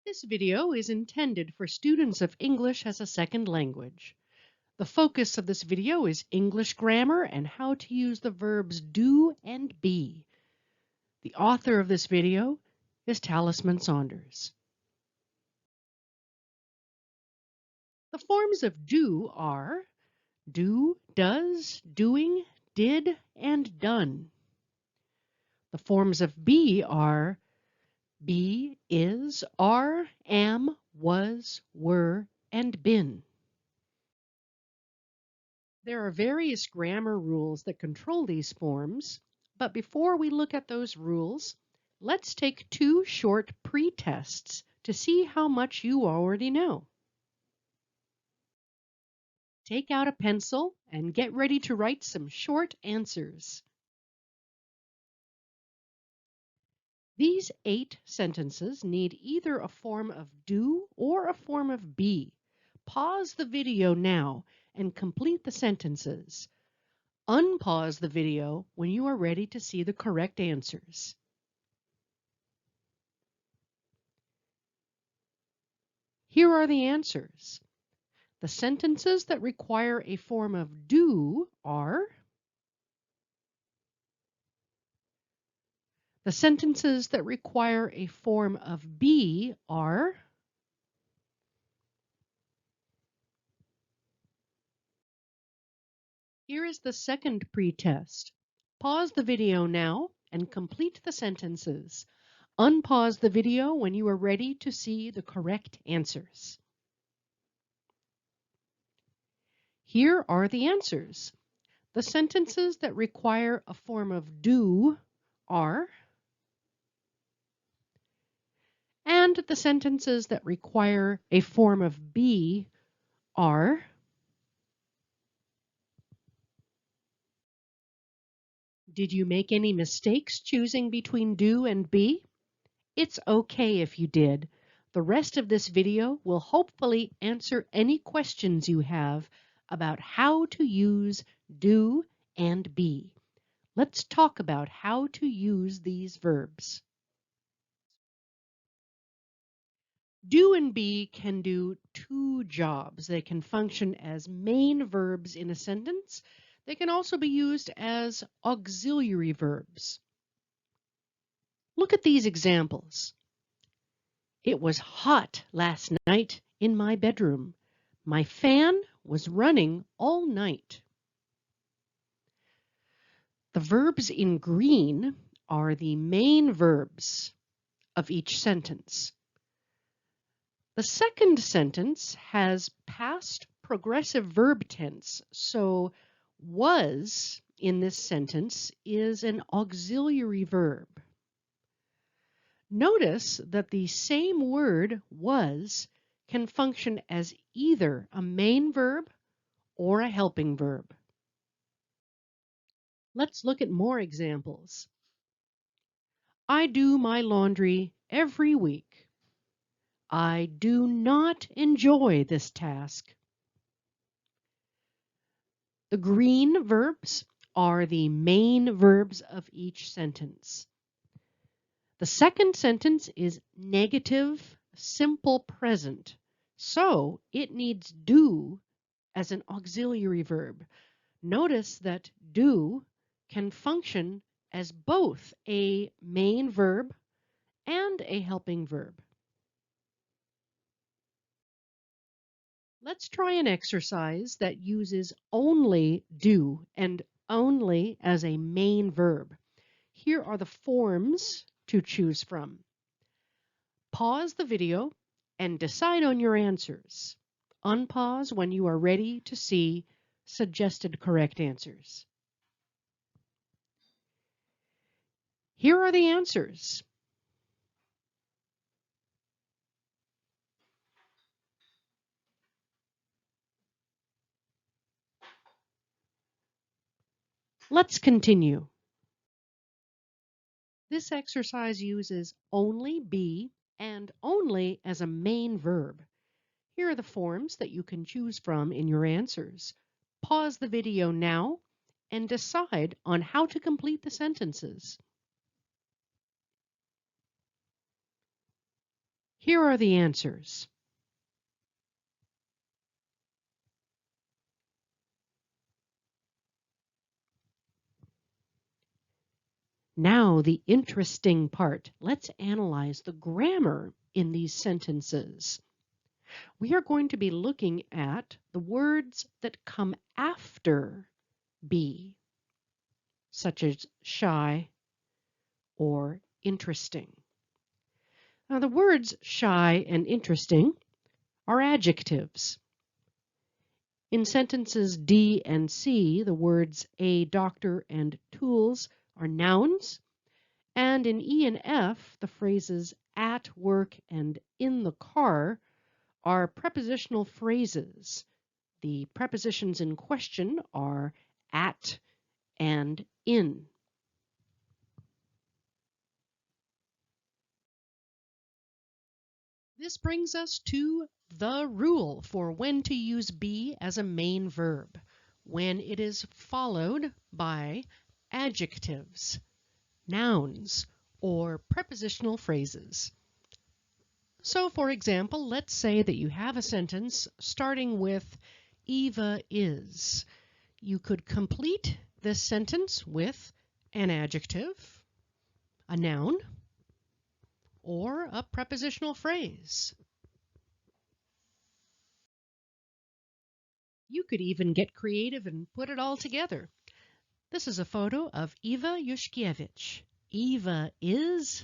This video is intended for students of English as a second language. The focus of this video is English grammar and how to use the verbs do and be. The author of this video is Talisman Saunders. The forms of do are do, does, doing, did, and done. The forms of be are be, is, are, am, was, were, and been. There are various grammar rules that control these forms, but before we look at those rules, let's take two short pre-tests to see how much you already know. Take out a pencil and get ready to write some short answers. These 8 sentences need either a form of do or a form of be. Pause the video now and complete the sentences. Unpause the video when you are ready to see the correct answers. Here are the answers. The sentences that require a form of do are. The sentences that require a form of be are. Here is the second pre-test. Pause the video now and complete the sentences. Unpause the video when you are ready to see the correct answers. Here are the answers. The sentences that require a form of do are, and the sentences that require a form of be are. Did you make any mistakes choosing between do and be? It's okay if you did. The rest of this video will hopefully answer any questions you have about how to use do and be. Let's talk about how to use these verbs. Do and be can do two jobs. They can function as main verbs in a sentence. They can also be used as auxiliary verbs. Look at these examples. It was hot last night in my bedroom. My fan was running all night. The verbs in green are the main verbs of each sentence. The second sentence has past progressive verb tense, so was in this sentence is an auxiliary verb. Notice that the same word was can function as either a main verb or a helping verb. Let's look at more examples. I do my laundry every week. I do not enjoy this task. The green verbs are the main verbs of each sentence. The second sentence is negative simple present, so it needs do as an auxiliary verb. Notice that do can function as both a main verb and a helping verb. Let's try an exercise that uses only do and only as a main verb. Here are the forms to choose from. Pause the video and decide on your answers. Unpause when you are ready to see suggested correct answers. Here are the answers. Let's continue. This exercise uses only be and only as a main verb. Here are the forms that you can choose from in your answers. Pause the video now and decide on how to complete the sentences. Here are the answers. Now the interesting part. Let's analyze the grammar in these sentences. We are going to be looking at the words that come after be, such as shy or interesting. Now the words shy and interesting are adjectives. In sentences D and C, the words a doctor and tools are nouns, and in E and F, the phrases at work and in the car are prepositional phrases. The prepositions in question are at and in. This brings us to the rule for when to use be as a main verb, when it is followed by adjectives, nouns, or prepositional phrases. So, for example, let's say that you have a sentence starting with Eva is. You could complete this sentence with an adjective, a noun, or a prepositional phrase. You could even get creative and put it all together. This is a photo of Eva Yushkiewicz. Eva is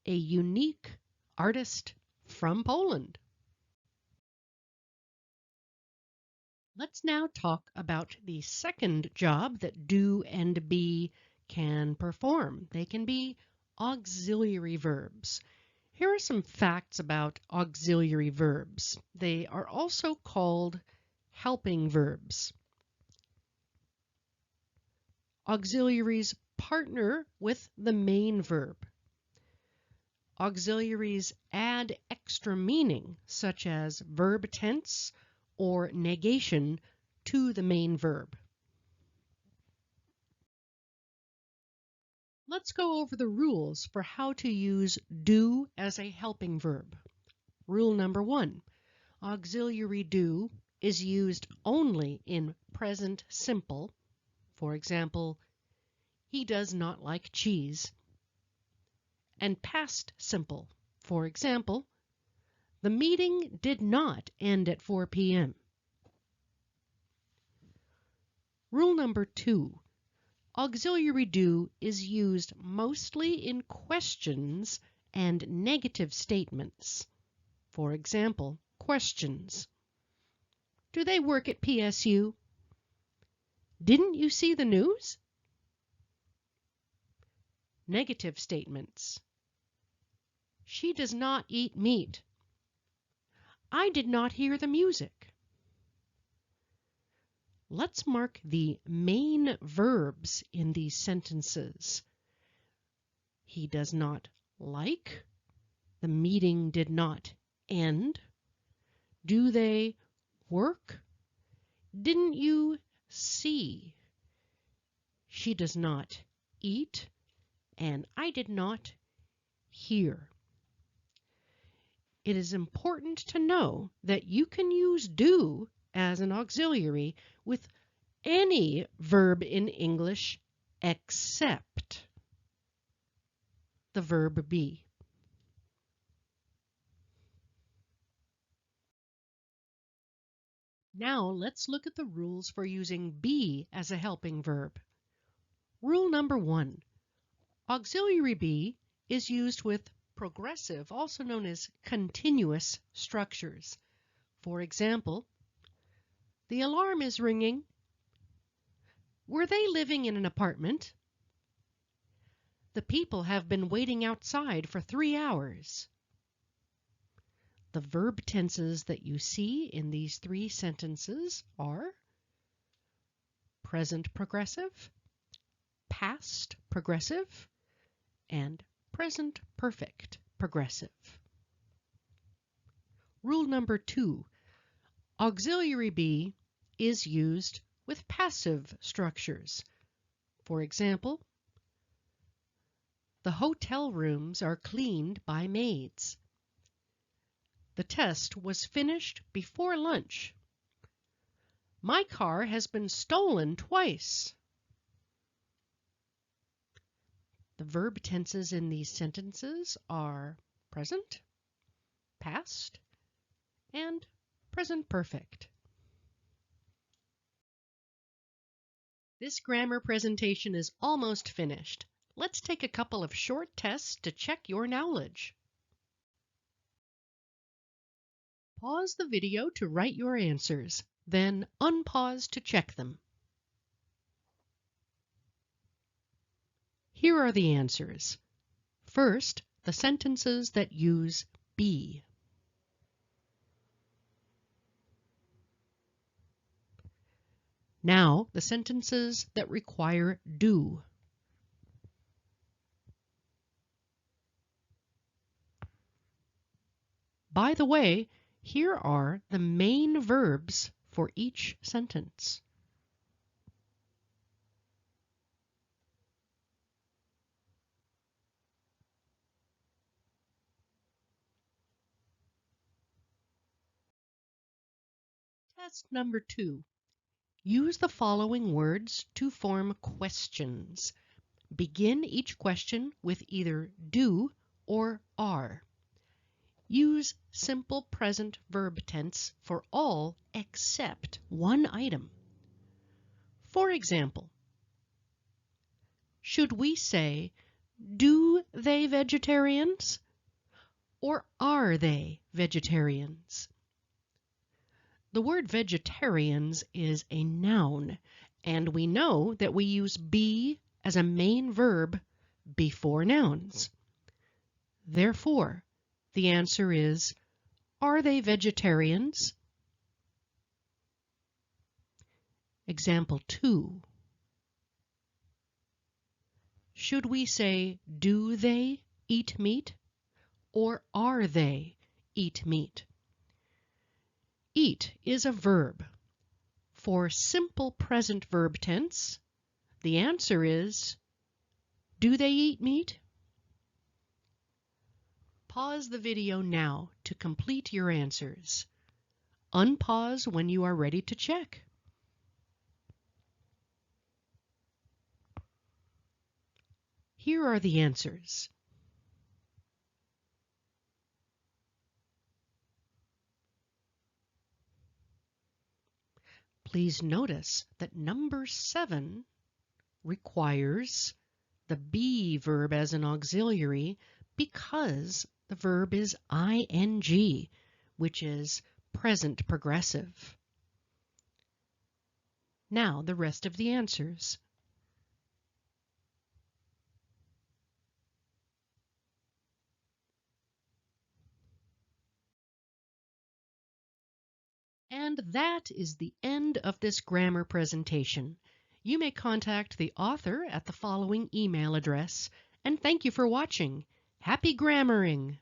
a unique artist from Poland. Let's now talk about the second job that do and be can perform. They can be auxiliary verbs. Here are some facts about auxiliary verbs. They are also called helping verbs. Auxiliaries partner with the main verb. Auxiliaries add extra meaning, such as verb tense or negation, to the main verb. Let's go over the rules for how to use do as a helping verb. Rule number 1. Auxiliary do is used only in present simple. For example, he does not like cheese. And past simple. For example, the meeting did not end at 4 p.m. Rule number 2. Auxiliary do is used mostly in questions and negative statements. For example, questions. Do they work at PSU? Didn't you see the news? Negative statements. She does not eat meat. I did not hear the music. Let's mark the main verbs in these sentences. He does not like. The meeting did not end. Do they work? Didn't you see? She does not eat, and I did not hear. It is important to know that you can use do as an auxiliary with any verb in English except the verb be. Now let's look at the rules for using be as a helping verb. Rule number 1. Auxiliary be is used with progressive, also known as continuous structures. For example, the alarm is ringing. Were they living in an apartment? The people have been waiting outside for 3 hours. The verb tenses that you see in these 3 sentences are present progressive, past progressive, and present perfect progressive. Rule number 2. Auxiliary be is used with passive structures. For example, the hotel rooms are cleaned by maids. The test was finished before lunch. My car has been stolen twice. The verb tenses in these sentences are present, past, and present perfect. This grammar presentation is almost finished. Let's take a couple of short tests to check your knowledge. Pause the video to write your answers, then unpause to check them. Here are the answers. First, the sentences that use be. Now, the sentences that require do. By the way, here are the main verbs for each sentence. Test number 2. Use the following words to form questions. Begin each question with either do or are. Use simple present verb tense for all except one item. For example, should we say, do they vegetarians? Or are they vegetarians? The word vegetarians is a noun, and we know that we use be as a main verb before nouns. Therefore, the answer is, are they vegetarians? Example 2. Should we say, do they eat meat? Or are they eat meat? Eat is a verb. For simple present verb tense, the answer is, do they eat meat? Pause the video now to complete your answers. Unpause when you are ready to check. Here are the answers. Please notice that number 7 requires the be verb as an auxiliary because the verb is ing, which is present progressive. Now the rest of the answers. And that is the end of this grammar presentation. You may contact the author at the following email address. And thank you for watching. Happy grammaring!